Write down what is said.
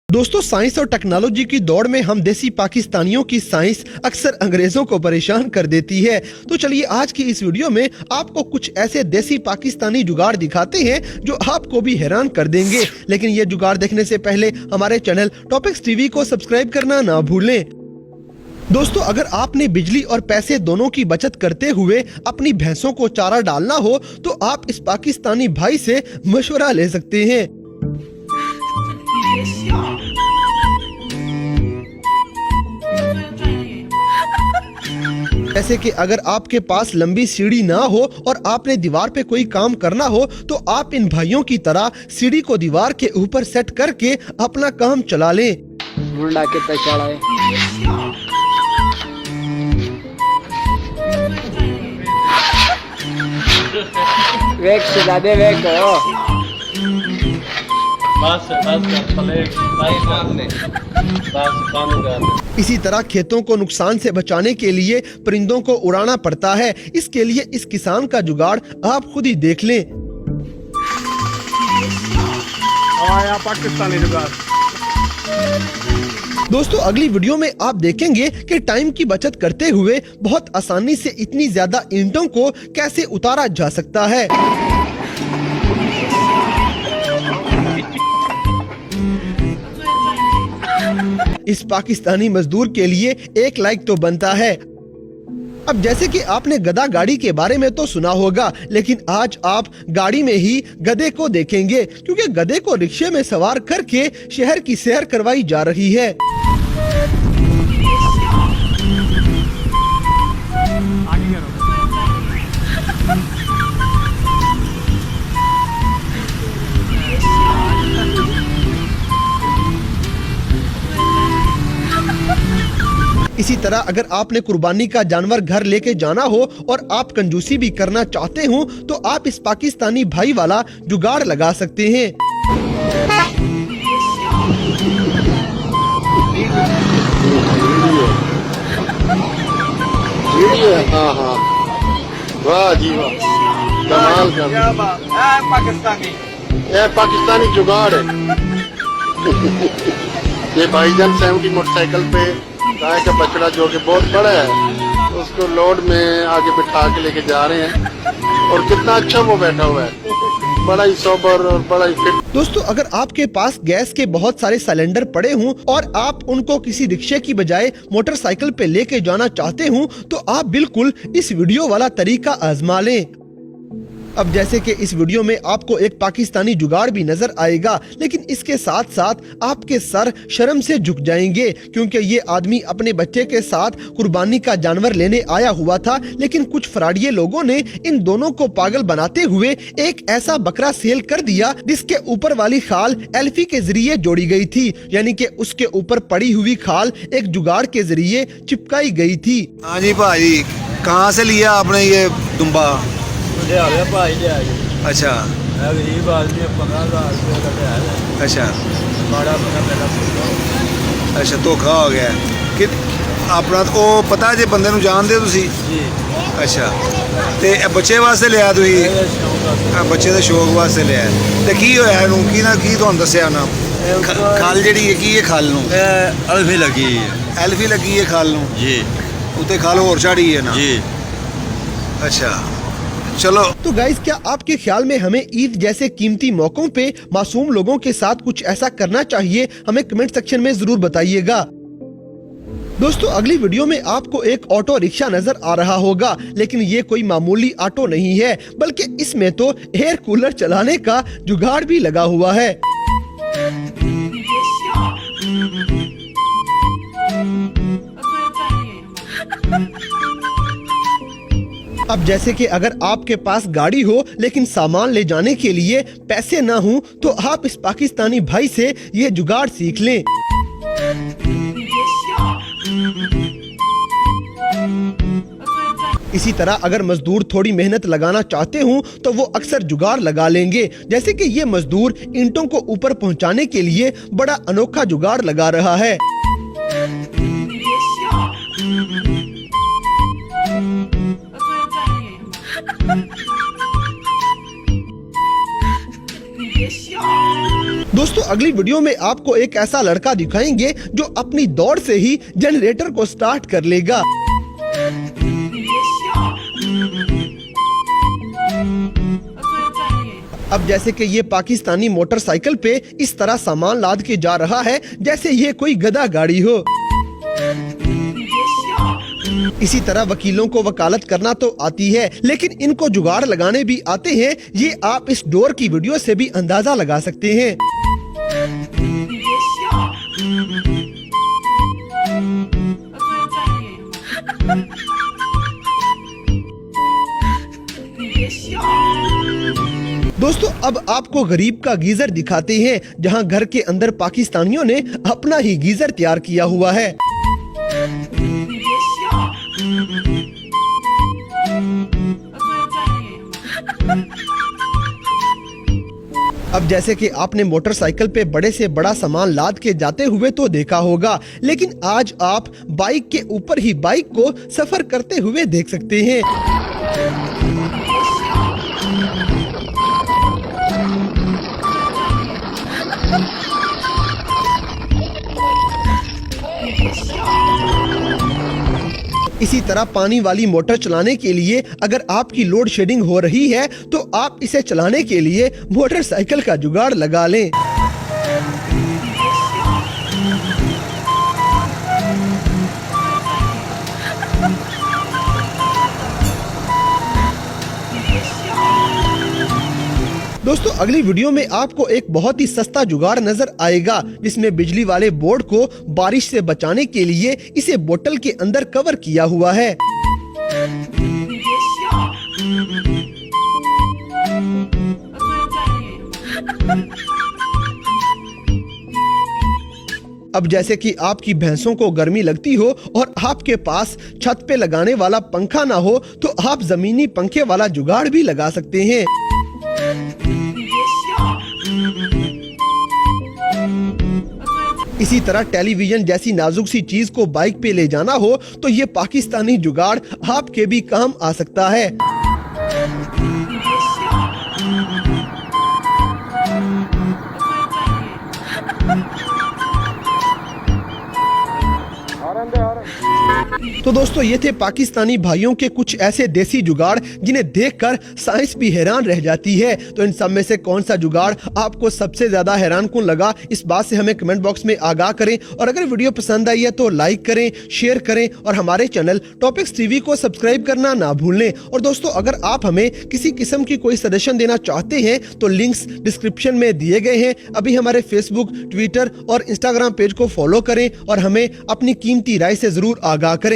दोस्तों, साइंस और टेक्नोलॉजी की दौड़ में हम देसी पाकिस्तानियों की साइंस अक्सर अंग्रेजों को परेशान कर देती है। तो चलिए आज की इस वीडियो में आपको कुछ ऐसे देसी पाकिस्तानी जुगाड़ दिखाते हैं जो आपको भी हैरान कर देंगे। लेकिन ये जुगाड़ देखने से पहले हमारे चैनल टॉपिक्स टीवी को सब्सक्राइब करना ना भूलें। दोस्तों, अगर आपने बिजली और पैसे दोनों की बचत करते हुए अपनी भैंसों को चारा डालना हो तो आप इस पाकिस्तानी भाई से मशवरा ले सकते हैं। जैसे कि अगर आपके पास लंबी सीढ़ी ना हो और आपने दीवार पे कोई काम करना हो तो आप इन भाइयों की तरह सीढ़ी को दीवार के ऊपर सेट करके अपना काम चला लें। इसी तरह खेतों को नुकसान से बचाने के लिए परिंदों को उड़ाना पड़ता है। इसके लिए इस किसान का जुगाड़ आप खुद ही देख लें। पाकिस्तानी जुगाड़। दोस्तों, अगली वीडियो में आप देखेंगे कि टाइम की बचत करते हुए बहुत आसानी से इतनी ज्यादा ईंटों को कैसे उतारा जा सकता है। इस पाकिस्तानी मजदूर के लिए एक लाइक तो बनता है। अब जैसे कि आपने गधा गाड़ी के बारे में तो सुना होगा, लेकिन आज आप गाड़ी में ही गधे को देखेंगे, क्योंकि गधे को रिक्शे में सवार करके शहर की सैर करवाई जा रही है। इसी तरह अगर आपने कुर्बानी का जानवर घर लेके जाना हो और आप कंजूसी भी करना चाहते हो तो आप इस पाकिस्तानी भाई वाला जुगाड़ लगा सकते हैं। हाँ, वाह जी वाह, कमाल का पाकिस्तानी जुगाड़ है। ये भाईजान 70 मोटरसाइकिल पे गाय का बछड़ा जो कि बहुत बड़ा है उसको लोड में आगे बिठा के लेके जा रहे हैं और कितना अच्छा वो बैठा हुआ है, बड़ा ही सोबर और बड़ा ही फिट। दोस्तों, अगर आपके पास गैस के बहुत सारे सिलेंडर पड़े हों और आप उनको किसी रिक्शे की बजाय मोटरसाइकिल पे लेके जाना चाहते हो तो आप बिल्कुल इस वीडियो वाला तरीका आजमा लें। अब जैसे कि इस वीडियो में आपको एक पाकिस्तानी जुगाड़ भी नजर आएगा, लेकिन इसके साथ साथ आपके सर शर्म से झुक जाएंगे, क्योंकि ये आदमी अपने बच्चे के साथ कुर्बानी का जानवर लेने आया हुआ था। लेकिन कुछ फराडिये लोगों ने इन दोनों को पागल बनाते हुए एक ऐसा बकरा सेल कर दिया जिसके ऊपर वाली खाल एल्फी के जरिए जोड़ी गई थी, यानी कि उसके ऊपर पड़ी हुई खाल एक जुगाड़ के जरिए चिपकाई गई थी। हाँ जी भाई, कहाँ से लिया आपने ये दुम्बा? अच्छा, गरीब आदमी 15,000 रुपये का है। अच्छा, बड़ा अच्छा, धोखा हो गया कि अपना तो पता जे बंदे नूं जान दे तुसी? जी। अच्छा, ते बच्चे वास्ते लिया तुसी? बच्चे दे शौक वास्ते लिया ते की होया नूं की ना की तुहानूं दस्सिया ना? खल जेहड़ी है की खल नूं? एल्फी लगी है। एल्फी लगी है खल नूं जी। उत्ते खल होर चढ़ी है ना जी। अच्छा, चलो। तो गाइस, क्या आपके ख्याल में हमें ईद जैसे कीमती मौकों पे मासूम लोगों के साथ कुछ ऐसा करना चाहिए? हमें कमेंट सेक्शन में जरूर बताइएगा। दोस्तों, अगली वीडियो में आपको एक ऑटो रिक्शा नजर आ रहा होगा, लेकिन ये कोई मामूली ऑटो नहीं है, बल्कि इसमें तो एयर कूलर चलाने का जुगाड़ भी लगा हुआ है। अब जैसे कि अगर आपके पास गाड़ी हो लेकिन सामान ले जाने के लिए पैसे ना हो तो आप इस पाकिस्तानी भाई से ये जुगाड़ सीख लें। इसी तरह अगर मजदूर थोड़ी मेहनत लगाना चाहते हो तो वो अक्सर जुगाड़ लगा लेंगे, जैसे कि ये मजदूर ईंटों को ऊपर पहुंचाने के लिए बड़ा अनोखा जुगाड़ लगा रहा है। दोस्तों अगली वीडियो में आपको एक ऐसा लड़का दिखाएंगे जो अपनी दौड़ से ही जनरेटर को स्टार्ट कर लेगा। अब जैसे कि ये पाकिस्तानी मोटरसाइकिल पे इस तरह सामान लाद के जा रहा है जैसे ये कोई गधा गाड़ी हो। इसी तरह वकीलों को वकालत करना तो आती है, लेकिन इनको जुगाड़ लगाने भी आते हैं। ये आप इस डोर की वीडियो से भी अंदाजा लगा सकते हैं। दोस्तों अब आपको गरीब का गीजर दिखाते हैं, जहां घर के अंदर पाकिस्तानियों ने अपना ही गीजर तैयार किया हुआ है। अब जैसे कि आपने मोटरसाइकिल पे बड़े से बड़ा सामान लाद के जाते हुए तो देखा होगा, लेकिन आज आप बाइक के ऊपर ही बाइक को सफर करते हुए देख सकते हैं। इसी तरह पानी वाली मोटर चलाने के लिए अगर आपकी लोड शेडिंग हो रही है तो आप इसे चलाने के लिए मोटरसाइकिल का जुगाड़ लगा लें। दोस्तों अगली वीडियो में आपको एक बहुत ही सस्ता जुगाड़ नजर आएगा, जिसमें बिजली वाले बोर्ड को बारिश से बचाने के लिए इसे बोतल के अंदर कवर किया हुआ है। अब जैसे कि आपकी भैंसों को गर्मी लगती हो और आपके पास छत पे लगाने वाला पंखा ना हो तो आप जमीनी पंखे वाला जुगाड़ भी लगा सकते हैं। इसी तरह टेलीविजन जैसी नाजुक सी चीज को बाइक पे ले जाना हो तो ये पाकिस्तानी जुगाड़ आपके भी काम आ सकता है। तो दोस्तों ये थे पाकिस्तानी भाइयों के कुछ ऐसे देसी जुगाड़ जिन्हें देखकर साइंस भी हैरान रह जाती है। तो इन सब में से कौन सा जुगाड़ आपको सबसे ज्यादा हैरान कौन लगा, इस बात से हमें कमेंट बॉक्स में आगाह करें। और अगर वीडियो पसंद आई है तो लाइक करें, शेयर करें और हमारे चैनल टॉपिक्स टीवी को सब्सक्राइब करना ना भूलें। और दोस्तों अगर आप हमें किसी किस्म की कोई सजेशन देना चाहते हैं तो लिंक्स डिस्क्रिप्शन में दिए गए हैं। अभी हमारे फेसबुक, ट्विटर और इंस्टाग्राम पेज को फॉलो करें और हमें अपनी कीमती राय से जरूर आगाह करें।